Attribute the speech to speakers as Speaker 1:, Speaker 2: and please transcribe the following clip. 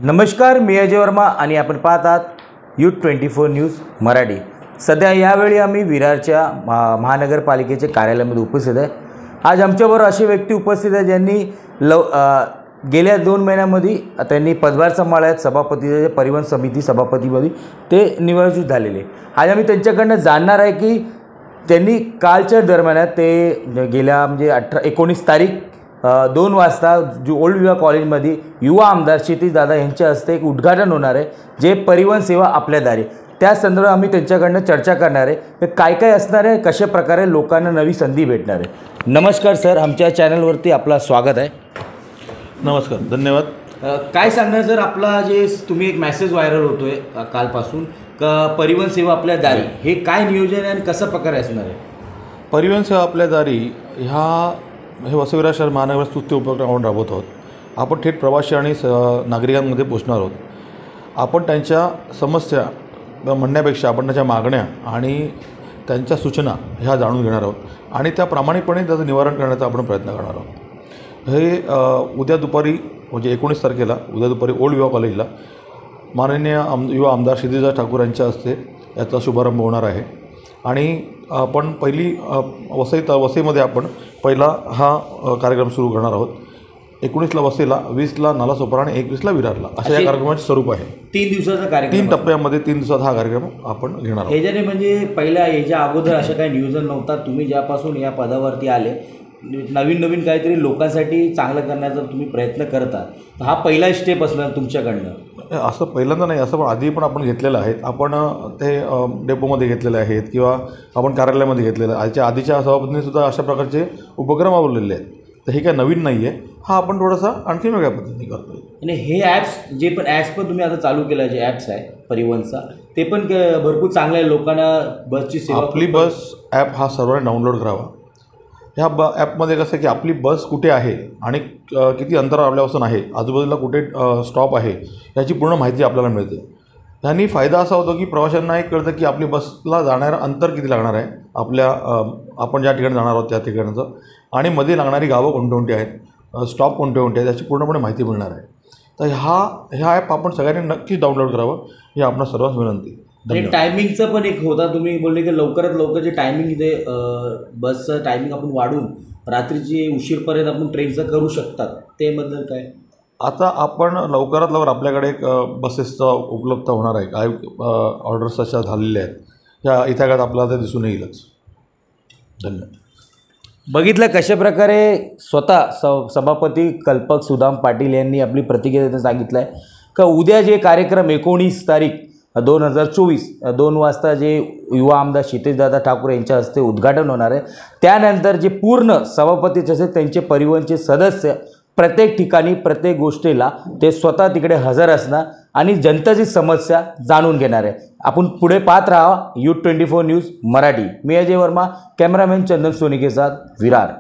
Speaker 1: नमस्कार, मी अजय वर्मा आणि आपण पाहतात U24 न्यूज मराठी। सध्या यावेळी आम्ही विरारच्या महानगरपालिकेच्या कार्यालयामध्ये उपस्थित आहे। आज आमच्याबरोबर अशी व्यक्ती उपस्थित आहे ज्यांनी गेल्या 2 महिन्यांमध्ये त्यांनी पदभार सांभाळला, सभापती परिवहन समिती सभापतीपदी ते निवडणूक झालेले। आज आम्ही त्यांच्याकडून जाणणार आहे की त्यांनी कालच्या दरम्यान ते गेल्या म्हणजे 19 तारीख 2 वाजता जो ओल्ड विवा कॉलेजमध्ये युवा आमदार क्षितिज दादा यांच्या हस्ते एक उद्घाटन होणार आहे, जे परिवहन सेवा आपल्या दारी। त्या संदर्भात आम्ही त्यांच्याकडून चर्चा करणार आहे, काय काय असणार आहे, कशा प्रकारे लोकांना नवी संधी भेटणार आहे। नमस्कार सर, आमच्या चॅनलवरती आपलं स्वागत आहे।
Speaker 2: नमस्कार, धन्यवाद।
Speaker 1: काय सांगणार सर, आपला जे तुम्ही एक मेसेज व्हायरल होतोय कालपासून का परिवहन सेवा आपल्या दारी, हे काय नियोजन आहे आणि कशा प्रकारे असणार आहे?
Speaker 2: परिवहन सेवा आपल्या दारी हे वसई शहर महानगर स्तुत्य उपक्रम राबवत आहोत। आपण थेट प्रवासी आणि नागरिकांमध्ये पोहोचणार आहोत। आपण त्यांच्या समस्या म्हणण्यापेक्षा आपण त्यांच्या मागण्या आणि त्यांच्या सूचना ह्या जाणून घेणार आहोत आणि त्या प्रामाणिकपणे त्याचं निवारण करण्याचा आपण प्रयत्न करणार आहोत। हे उद्या दुपारी म्हणजे 19 तारखेला उद्या दुपारी ओल्ड विवा कॉलेजला माननीय युवा आमदार क्षितिज ठाकूर यांच्या हस्ते याचा शुभारंभ होणार आहे। आणि आपण पहिली वसईमध्ये आपण पहिला हा कार्यक्रम सुरू करणार आहोत। 19ला वसईला, 20ला नालासोपारा आणि 21ला विरारला, अशा या कार्यक्रमाचे स्वरूप आहे।
Speaker 1: 3 दिवसाचा कार्यक्रम,
Speaker 2: 3 टप्प्यामध्ये 3 दिवसात हा कार्यक्रम आपण घेणार आहोत।
Speaker 1: ह्याच्याने म्हणजे पहिल्या याच्या अगोदर असं काही नियोजन नव्हता, तुम्ही ज्यापासून या पदावरती आले नवीन काहीतरी लोकांसाठी चांगलं करण्याचा तुम्ही प्रयत्न करता, हा पहिला स्टेप असणार तुमच्याकडनं?
Speaker 2: असं पहिल्यांदा नाही, असं आधी पण आपण घेतलेलं आहे। आपण ते डेपोमध्ये घेतलेले आहेत किंवा आपण कार्यालयामध्ये घेतलेलं आहे। याच्या आधीच्या सभापतींनीसुद्धा अशा प्रकारचे उपक्रम आवडलेले आहेत, तर हे काय नवीन नाही आहे। हा आपण थोडासा आणखी वेगळ्या पद्धतीने करतो।
Speaker 1: आणि हे ॲप्स पण तुम्ही आता चालू केलं, जे ॲप्स आहे परिवहनचा, ते पण भरपूर चांगलं आहे, लोकांना बसची सेवा।
Speaker 2: आपली बस ॲप हा सर्वांनी डाउनलोड करावा। ह्या ॲपमध्ये कसं की आपली बस कुठे आहे आणि किती अंतर आपल्यापासून आहे, आजूबाजूला कुठे स्टॉप आहे, याची पूर्ण माहिती आपल्याला मिळते। त्यांनी फायदा असा होतो की प्रवाशांना एक कळतं की आपली बसला जाणारं अंतर किती लागणार आहे, आपण ज्या ठिकाणी जाणार आहोत त्या ठिकाणाचं, आणि मध्ये लागणारी गावं कोणती आहेत, स्टॉप कोणते आहेत, याची पूर्णपणे माहिती मिळणार आहे। तर ह्या ॲप आपण सगळ्यांनी नक्कीच डाउनलोड करावं, ही आपणा सर्वांस विनंती।
Speaker 1: आणि टायमिंगचं पण एक होता, तुम्ही बोलले की लवकरात लवकर जे टायमिंग इथे बसचं टायमिंग आपण वाढून रात्रीची उशीरपर्यंत आपण ट्रेनचं करू शकतात, त्याबद्दल काय?
Speaker 2: आता आपण लवकरात लवकर आपल्याकडे एक बसेसचा उपलब्ध होणार आहे, काय ऑर्डर्स अशा झालेल्या आहेत, ह्या इथ्यागात आपल्याला ते दिसून येईलच। धन्यवाद।
Speaker 1: बघितलं कशा प्रकारे स्वतः सभापती कल्पक सुदाम पाटील यांनी आपली प्रतिक्रिया सांगितलं आहे का उद्या जे कार्यक्रम 19 तारीख 2024 2 वाजता जे युवा आमदार क्षितिज दादा ठाकूर यांच्या हस्ते उद्घाटन होणार आहे, त्यानंतर जे पूर्ण सभापती तसेच त्यांचे परिवहनचे सदस्य प्रत्येक ठिकाणी प्रत्येक गोष्टीला ते स्वतः तिकडे हजर असणार आणि जनतेची समस्या जाणून घेणार आहे। आपण पुढे पाहत राहा U24 न्यूज मराठी। मी अजय वर्मा, कॅमेरामॅन चंदन सोनी के साथ, विरार।